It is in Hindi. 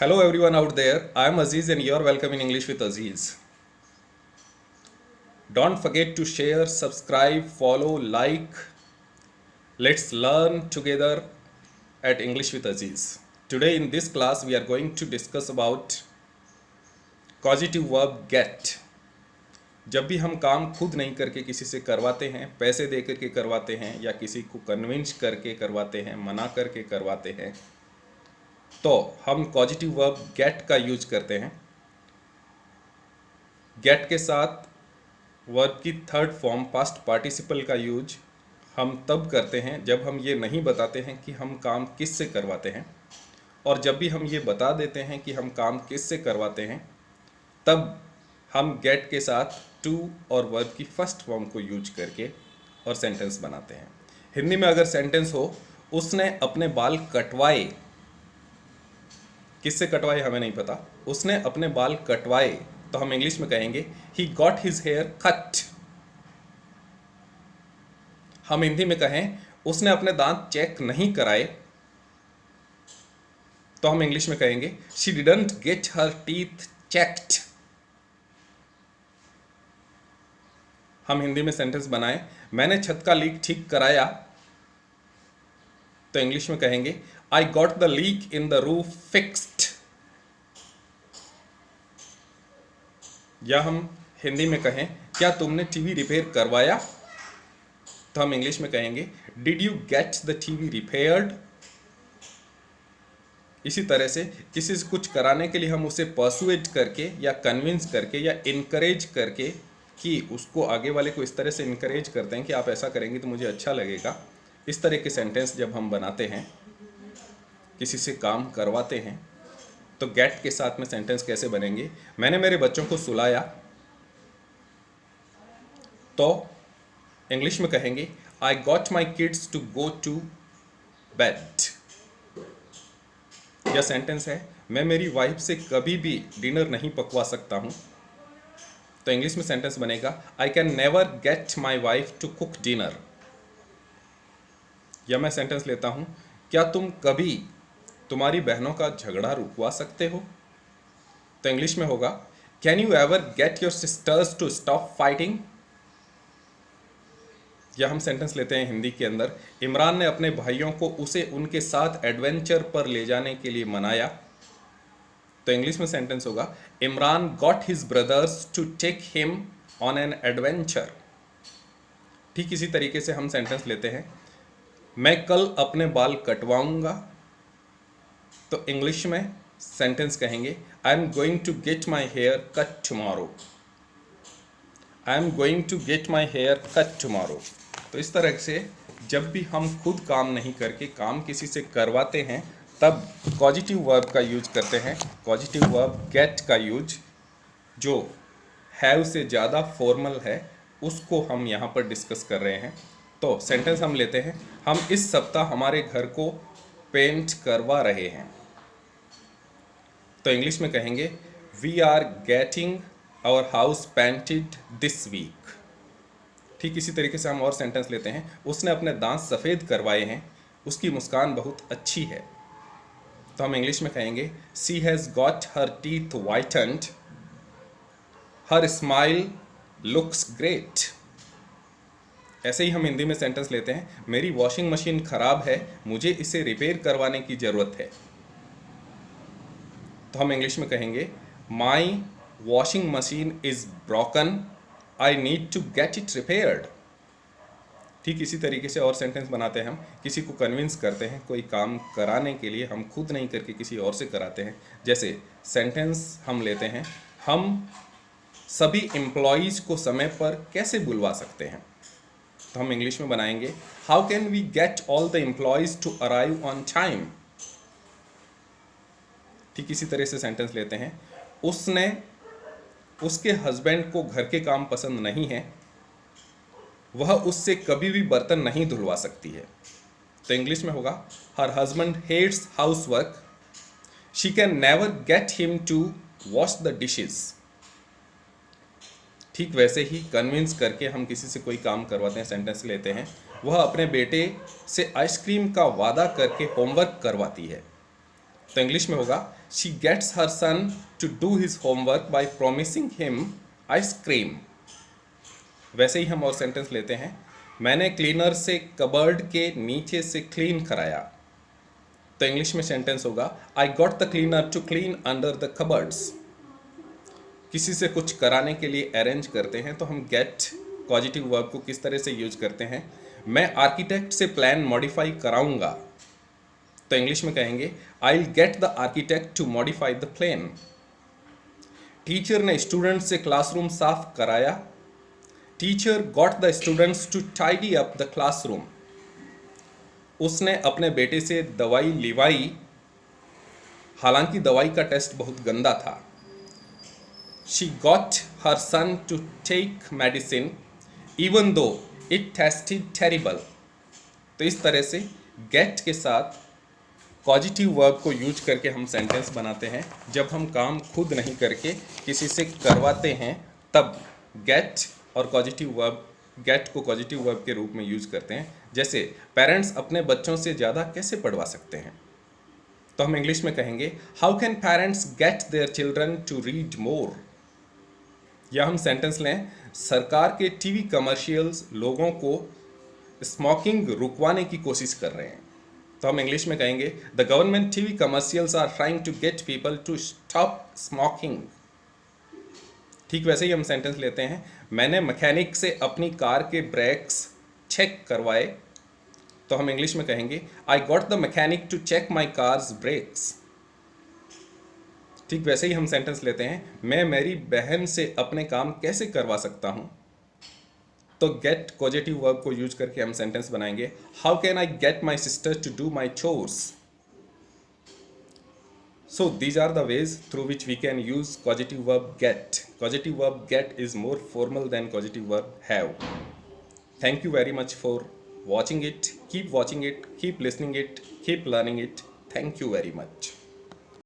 Hello everyone out there. I am Aziz and you are welcome in English with Aziz. Don't forget to share, subscribe, follow, like. Let's learn together at English with Aziz. Today in this class we are going to discuss about causative verb get. जब भी हम काम खुद नहीं करके किसी से करवाते हैं, पैसे दे करके करवाते हैं या किसी को कन्विंस करके करवाते हैं, मना करके करवाते हैं, तो हम कॉजिटिव वर्ब गेट का यूज करते हैं। गेट के साथ वर्ब की थर्ड फॉर्म पास्ट पार्टिसिपल का यूज हम तब करते हैं जब हम ये नहीं बताते हैं कि हम काम किस से करवाते हैं, और जब भी हम ये बता देते हैं कि हम काम किस से करवाते हैं तब हम गेट के साथ टू और वर्ब की फर्स्ट फॉर्म को यूज करके और सेंटेंस बनाते हैं। हिंदी में अगर सेंटेंस हो उसने अपने बाल कटवाए, किससे कटवाए हमें नहीं पता, उसने अपने बाल कटवाए, तो हम इंग्लिश में कहेंगे he got his hair cut. हम हिंदी में कहें उसने अपने दांत चेक नहीं कराए, तो हम इंग्लिश में कहेंगे she didn't get her teeth checked. हम हिंदी में सेंटेंस बनाएं मैंने छत का लीक ठीक कराया, तो इंग्लिश में कहेंगे I got the leak in the roof fixed. या हम हिंदी में कहें क्या तुमने टीवी रिपेयर करवाया, तो हम इंग्लिश में कहेंगे did you get the TV repaired. इसी तरह से किसी से कुछ कराने के लिए हम उसे पर्सुएट करके या कन्विंस करके या इनकरेज करके कि उसको आगे वाले को इस तरह से इनकरेज करते हैं कि आप ऐसा करेंगे तो मुझे अच्छा लगेगा। इस तरह के सेंटेंस जब हम बनाते हैं, किसी से काम करवाते हैं, तो गेट के साथ में सेंटेंस कैसे बनेंगे। मैंने मेरे बच्चों को सुलाया, तो इंग्लिश में कहेंगे I got my kids to go to bed. यह सेंटेंस है मैं मेरी वाइफ से कभी भी डिनर नहीं पकवा सकता हूं, तो इंग्लिश में सेंटेंस बनेगा I can never get my wife to cook dinner. या मैं सेंटेंस लेता हूं क्या तुम कभी तुम्हारी बहनों का झगड़ा रुकवा सकते हो, तो इंग्लिश में होगा can you ever get your sisters to stop fighting. या हम सेंटेंस लेते हैं हिंदी के अंदर इमरान ने अपने भाइयों को उसे उनके साथ एडवेंचर पर ले जाने के लिए मनाया, तो इंग्लिश में सेंटेंस होगा Imran got his brothers to take him on an adventure. ठीक इसी तरीके से हम सेंटेंस लेते हैं मैं कल अपने बाल कटवाऊंगा, तो इंग्लिश में सेंटेंस कहेंगे I am going to get my hair cut tomorrow. I am going to get my hair cut tomorrow. तो इस तरह से जब भी हम खुद काम नहीं करके काम किसी से करवाते हैं तब कॉजिटिव वर्ब का यूज करते हैं। कॉजिटिव वर्ब गेट का यूज जो हैव से ज़्यादा फॉर्मल है उसको हम यहाँ पर डिस्कस कर रहे हैं। तो सेंटेंस हम लेते हैं हम इस सप्ताह हमारे घर को पेंट करवा रहे हैं, तो इंग्लिश में कहेंगे we are getting our house painted this week. ठीक इसी तरीके से हम और सेंटेंस लेते हैं उसने अपने दांत सफ़ेद करवाए हैं, उसकी मुस्कान बहुत अच्छी है, तो हम इंग्लिश में कहेंगे she has got her teeth whitened, her smile looks great. ऐसे ही हम हिंदी में सेंटेंस लेते हैं मेरी वॉशिंग मशीन खराब है, मुझे इसे रिपेयर करवाने की ज़रूरत है, तो हम इंग्लिश में कहेंगे my washing machine is broken, I need to get it repaired. ठीक इसी तरीके से और सेंटेंस बनाते हैं हम किसी को कन्विंस करते हैं कोई काम कराने के लिए, हम खुद नहीं करके किसी और से कराते हैं। जैसे सेंटेंस हम लेते हैं हम सभी एम्प्लॉयज़ को समय पर कैसे बुलवा सकते हैं, तो हम इंग्लिश में बनाएंगे how can we get all the employees to arrive on time. ठीक इसी तरह से सेंटेंस लेते हैं उसने उसके हस्बैंड को घर के काम पसंद नहीं है, वह उससे कभी भी बर्तन नहीं धुलवा सकती है, तो इंग्लिश में होगा her husband hates house work, she can never get him to wash the dishes. ठीक वैसे ही कन्विंस करके हम किसी से कोई काम करवाते हैं, सेंटेंस लेते हैं वह अपने बेटे से आइसक्रीम का वादा करके होमवर्क करवाती है, तो इंग्लिश में होगा she gets her son to do his homework by promising him ice cream. वैसे ही हम और सेंटेंस लेते हैं, मैंने क्लीनर से कबर्ड के नीचे से क्लीन कराया। तो इंग्लिश में सेंटेंस होगा I got the cleaner to clean under the cupboards. किसी से कुछ कराने के लिए अरेंज करते हैं तो हम गेट पॉजिटिव वर्ब को किस तरह से यूज करते हैं, मैं आर्किटेक्ट से प्लान मॉडिफाई कराऊंगा। तो इंग्लिश में कहेंगे I will get the architect to modify the plan. Teacher ने स्टूडेंट से क्लासरूम साफ कराया। Teacher got the students to tidy up the classroom. उसने अपने बेटे से दवाई लिवाई, हालांकि दवाई का टेस्ट बहुत गंदा था। She got her son to take medicine even though it tasted terrible। तो इस तरह से get के साथ पॉजिटिव वर्ब को यूज करके हम सेंटेंस बनाते हैं। जब हम काम खुद नहीं करके किसी से करवाते हैं तब get और पॉजिटिव वर्ब, get को पॉजिटिव वर्ब के रूप में यूज करते हैं। जैसे पेरेंट्स अपने बच्चों से ज़्यादा कैसे पढ़वा सकते हैं, तो हम इंग्लिश में कहेंगे how can parents get their children to read more. या हम सेंटेंस लें, सरकार के टीवी कमर्शियल्स लोगों को स्मोकिंग रुकवाने की कोशिश कर रहे हैं। तो हम इंग्लिश में कहेंगे the government TV commercials are trying to get people to stop smoking. ठीक वैसे ही हम सेंटेंस लेते हैं, मैंने मैकेनिक से अपनी कार के ब्रेक्स चेक करवाए। तो हम इंग्लिश में कहेंगे I got the mechanic to check my car's brakes. ठीक वैसे ही हम सेंटेंस लेते हैं, मैं मेरी बहन से अपने काम कैसे करवा सकता हूं। तो गेट पॉजिटिव वर्ब को यूज करके हम सेंटेंस बनाएंगे, how can I get my sister to do my chores. So these are the ways through which we can use positive verb get. Positive verb get is more formal than positive verb have. Thank you very much for watching it. Keep watching it, keep listening it, keep learning it. Thank you very much.